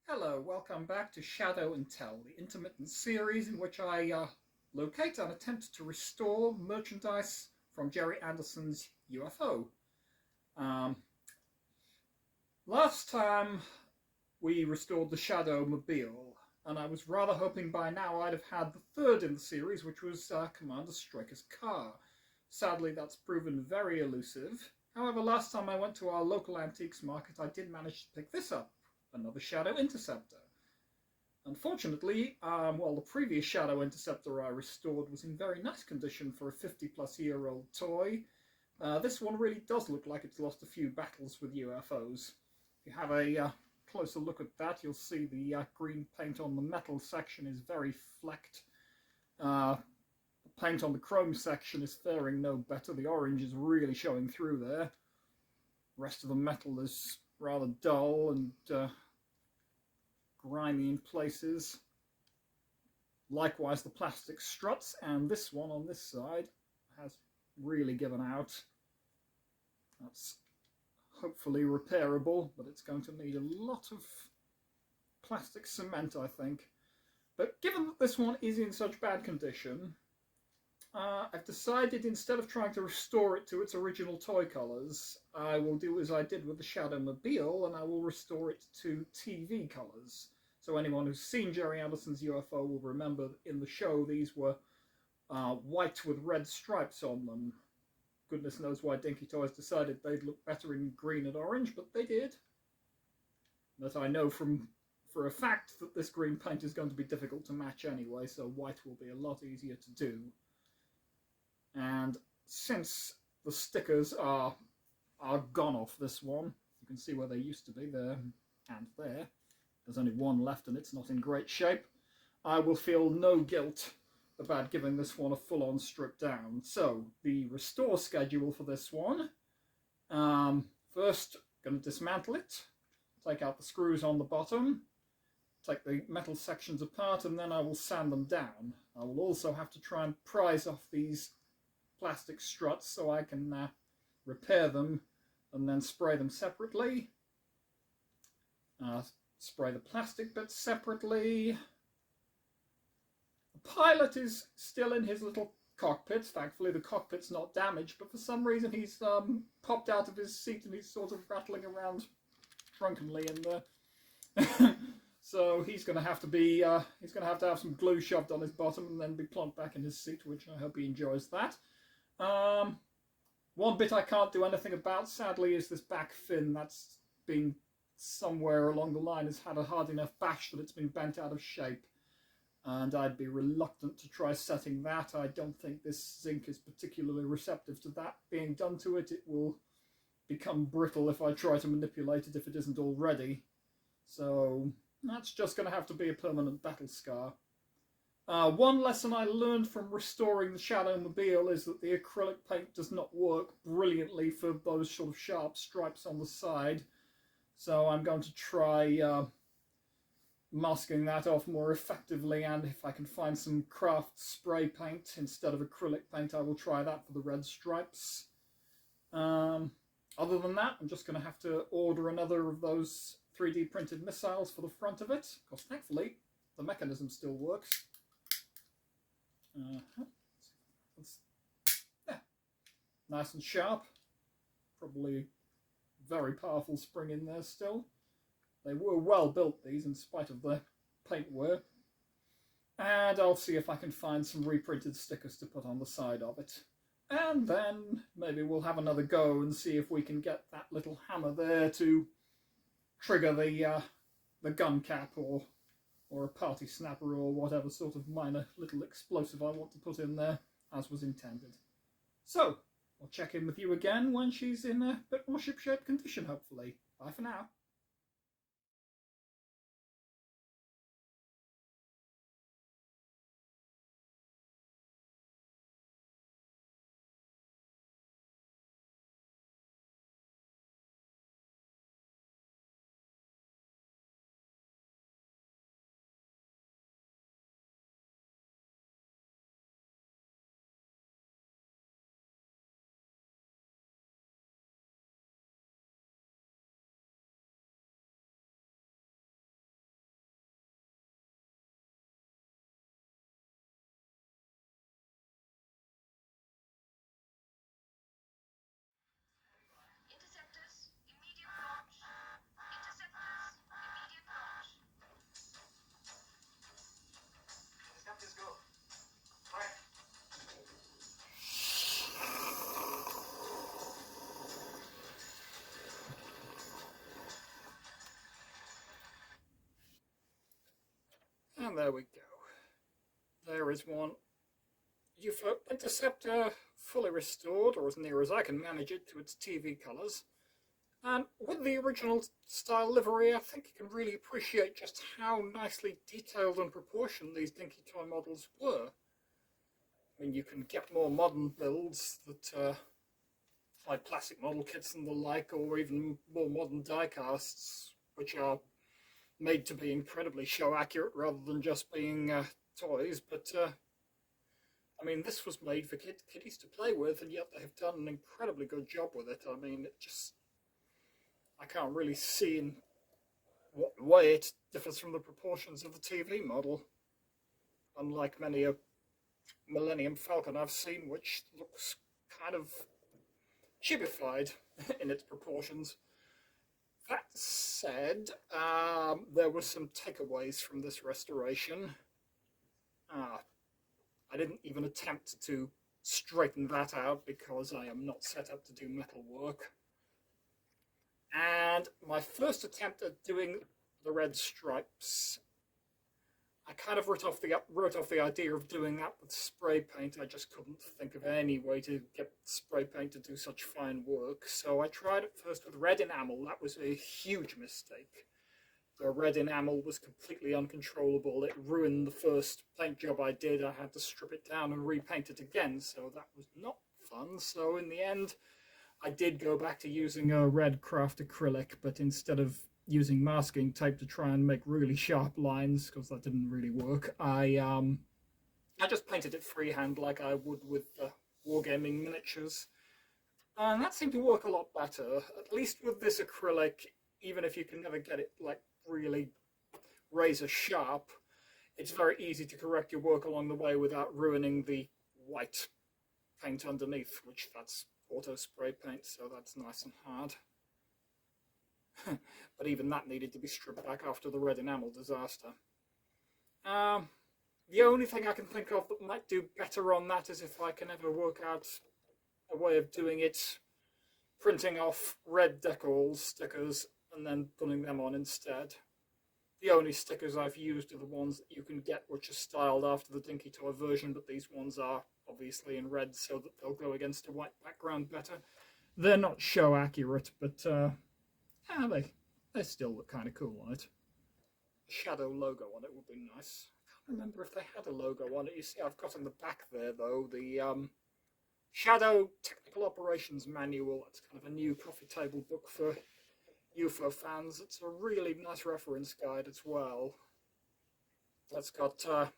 Hello, welcome back to Shadow and Tell, the intermittent series in which I locate and attempt to restore merchandise from Jerry Anderson's UFO. Um, Last time we restored the Shadow Mobile, and I was rather hoping by now I'd have had the third in the series, which was Commander Striker's car. Sadly, that's proven very elusive. However, last time I went to our local antiques market, I did manage to pick this up, another Shadow Interceptor. Unfortunately, the previous Shadow Interceptor I restored was in very nice condition for a 50-plus-year-old toy. This one really does look like it's lost a few battles with UFOs. If you have a closer look at that, you'll see the green paint on the metal section is very flecked. The paint on the chrome section is faring no better. The orange is really showing through there. The rest of the metal is rather dull and grimy in places. Likewise, the plastic struts, and this one on this side has really given out. That's hopefully repairable, but it's going to need a lot of plastic cement, I think. But given that this one is in such bad condition, I've decided instead of trying to restore it to its original toy colours, I will do as I did with the Shadow Mobile, and I will restore it to TV colours. So anyone who's seen Jerry Anderson's UFO will remember that in the show these were white with red stripes on them. Goodness knows why Dinky Toys decided they'd look better in green and orange, but they did. That I know for a fact that this green paint is going to be difficult to match anyway, so white will be a lot easier to do. And since the stickers are gone off this one, you can see where they used to be, there and there. There's only one left and it's not in great shape. I will feel no guilt about giving this one a full-on strip down. So, the restore schedule for this one. First, going to dismantle it, take out the screws on the bottom, take the metal sections apart, and then I will sand them down. I will also have to try and prise off these plastic struts so I can repair them and then spray them separately. Spray the plastic bits separately. The pilot is still in his little cockpit. Thankfully the cockpit's not damaged, but for some reason he's popped out of his seat and he's sort of rattling around drunkenly in there. So he's going to have to have some glue shoved on his bottom and then be plonked back in his seat, which I hope he enjoys that. One bit I can't do anything about, sadly, is this back fin. That's been somewhere along the line has had a hard enough bash that it's been bent out of shape, and I'd be reluctant to try setting that. I don't think this zinc is particularly receptive to that being done to it. It will become brittle if I try to manipulate it if it isn't already. So that's just going to have to be a permanent battle scar. One lesson I learned from restoring the Shadow Mobile is that the acrylic paint does not work brilliantly for those sort of sharp stripes on the side. So I'm going to try masking that off more effectively, and if I can find some craft spray paint instead of acrylic paint, I will try that for the red stripes. Other than that, I'm just going to have to order another of those 3D printed missiles for the front of it, because thankfully the mechanism still works. Yeah, nice and sharp. Probably very powerful spring in there still. They were well built, these, in spite of the paint wear. And I'll see if I can find some reprinted stickers to put on the side of it. And then maybe we'll have another go and see if we can get that little hammer there to trigger the gun cap or a party snapper or whatever sort of minor little explosive I want to put in there, as was intended. So, I'll check in with you again when she's in a bit more ship-shape condition, hopefully. Bye for now. And there we go. There is one UFO Interceptor, fully restored, or as near as I can manage it, to its TV colours. And with the original style livery, I think you can really appreciate just how nicely detailed and proportioned these Dinky toy models were. I mean, you can get more modern builds that like plastic model kits and the like, or even more modern die casts, which are made to be incredibly show accurate rather than just being toys. But I mean, this was made for kiddies to play with, and yet they have done an incredibly good job with it. I mean, I can't really see in what way it differs from the proportions of the TV model, unlike many a Millennium Falcon I've seen, which looks kind of chibified in its proportions. That said, there were some takeaways from this restoration. I didn't even attempt to straighten that out because I am not set up to do metal work. And my first attempt at doing the red stripes, I kind of wrote off the idea of doing that with spray paint. I just couldn't think of any way to get spray paint to do such fine work. So I tried it first with red enamel. That was a huge mistake. The red enamel was completely uncontrollable. It ruined the first paint job I did. I had to strip it down and repaint it again, so that was not fun. So in the end, I did go back to using a red craft acrylic, but instead of using masking tape to try and make really sharp lines, because that didn't really work, I just painted it freehand like I would with wargaming miniatures. And that seemed to work a lot better, at least with this acrylic. Even if you can never get it like really razor sharp, it's very easy to correct your work along the way without ruining the white paint underneath, which that's auto spray paint, so that's nice and hard. But even that needed to be stripped back after the red enamel disaster. The only thing I can think of that might do better on that is if I can ever work out a way of doing it, printing off red decals stickers and then putting them on instead. The only stickers I've used are the ones that you can get which are styled after the Dinky toy version, but these ones are obviously in red so that they'll go against a white background better. They're not show accurate, but they still look kind of cool on it. The SHADO logo on it would be nice. I can't remember if they had a logo on it. You see I've got in the back there though the SHADO Technical Operations Manual. It's kind of a new coffee table book for UFO fans. It's a really nice reference guide as well. That's got a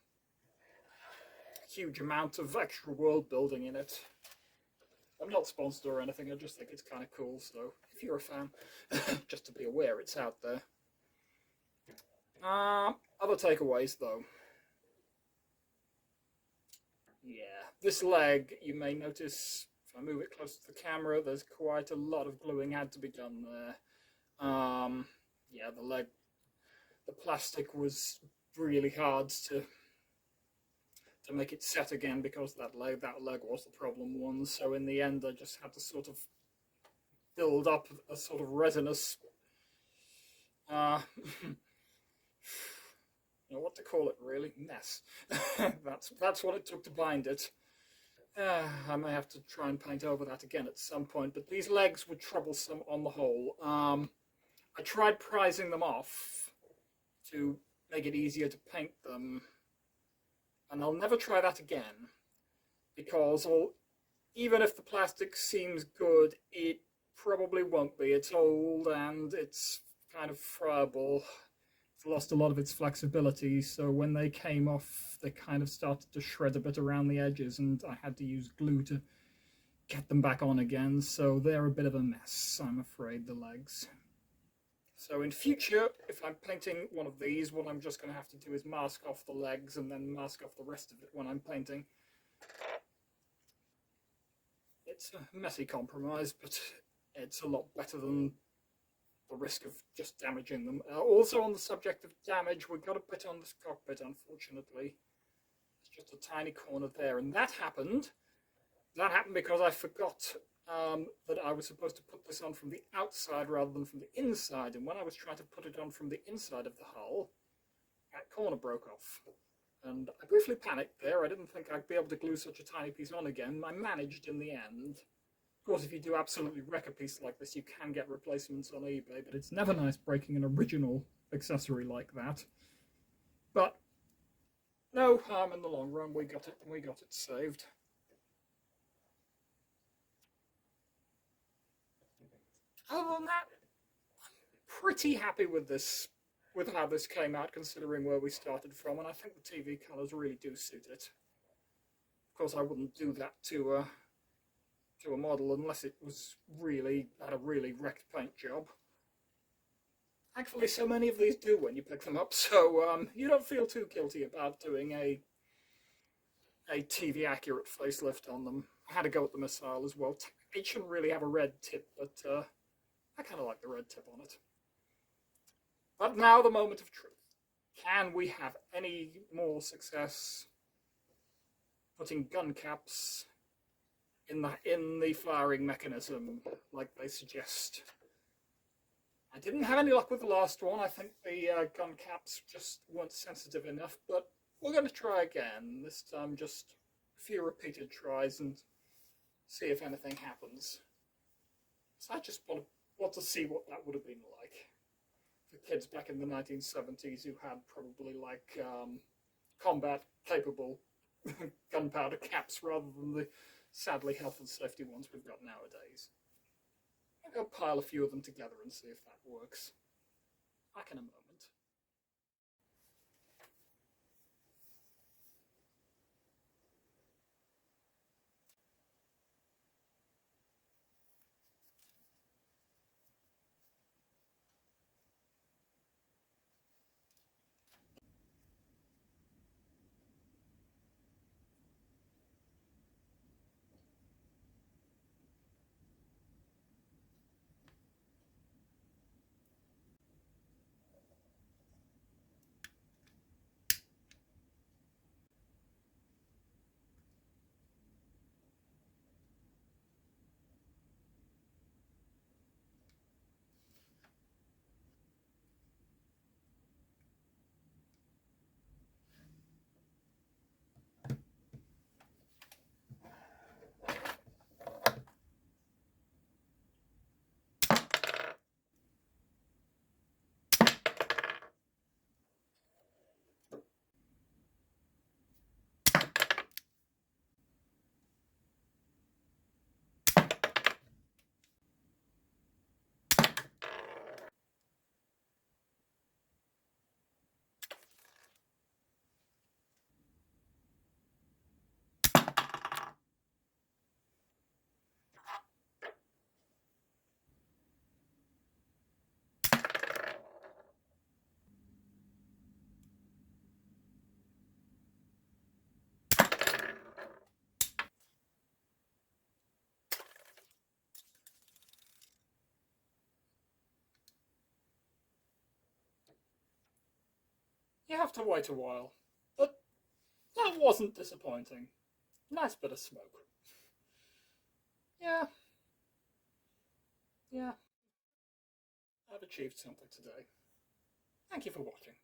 huge amount of extra world building in it. I'm not sponsored or anything, I just think it's kind of cool, so if you're a fan, just to be aware it's out there. Other takeaways though. Yeah, this leg, you may notice, if I move it close to the camera, there's quite a lot of gluing had to be done there. Yeah, the leg, the plastic was really hard to make it set again because that leg was the problem one. So in the end, I just had to sort of build up a sort of resinous, you know what to call it really, mess. that's what it took to bind it. I may have to try and paint over that again at some point, but these legs were troublesome on the whole. I tried prizing them off to make it easier to paint them, and I'll never try that again, because even if the plastic seems good, it probably won't be. It's old and it's kind of friable. It's lost a lot of its flexibility, so when they came off, they kind of started to shred a bit around the edges, and I had to use glue to get them back on again, so they're a bit of a mess, I'm afraid, the legs. So in future, if I'm painting one of these, what I'm just going to have to do is mask off the legs and then mask off the rest of it when I'm painting. It's a messy compromise, but it's a lot better than the risk of just damaging them. Also on the subject of damage, we got a bit on this cockpit, unfortunately. It's just a tiny corner there, and that happened. That happened because I forgot that I was supposed to put this on from the outside rather than from the inside, and when I was trying to put it on from the inside of the hull, that corner broke off. And I briefly panicked there. I didn't think I'd be able to glue such a tiny piece on again. I managed in the end. Of course, if you do absolutely wreck a piece like this, you can get replacements on eBay, but it's never nice breaking an original accessory like that. But no harm in the long run. We got it saved. Other than that, I'm pretty happy with this, with how this came out, considering where we started from, and I think the TV colours really do suit it. Of course, I wouldn't do that to a model unless it was really had a really wrecked paint job. Thankfully, so many of these do when you pick them up, so you don't feel too guilty about doing a TV accurate facelift on them. I had to go with the missile as well. It shouldn't really have a red tip, but I kind of like the red tip on it. But now the moment of truth. Can we have any more success putting gun caps in the firing mechanism like they suggest? I didn't have any luck with the last one. I think the gun caps just weren't sensitive enough, but we're going to try again. This time just a few repeated tries and see if anything happens. So I just want to see what that would have been like for kids back in the 1970s who had probably like combat capable gunpowder caps rather than the sadly health and safety ones we've got nowadays. I'll pile a few of them together and see if that works. Back in a moment. You have to wait a while, but that wasn't disappointing. Nice bit of smoke. Yeah, I've achieved something today. Thank you for watching.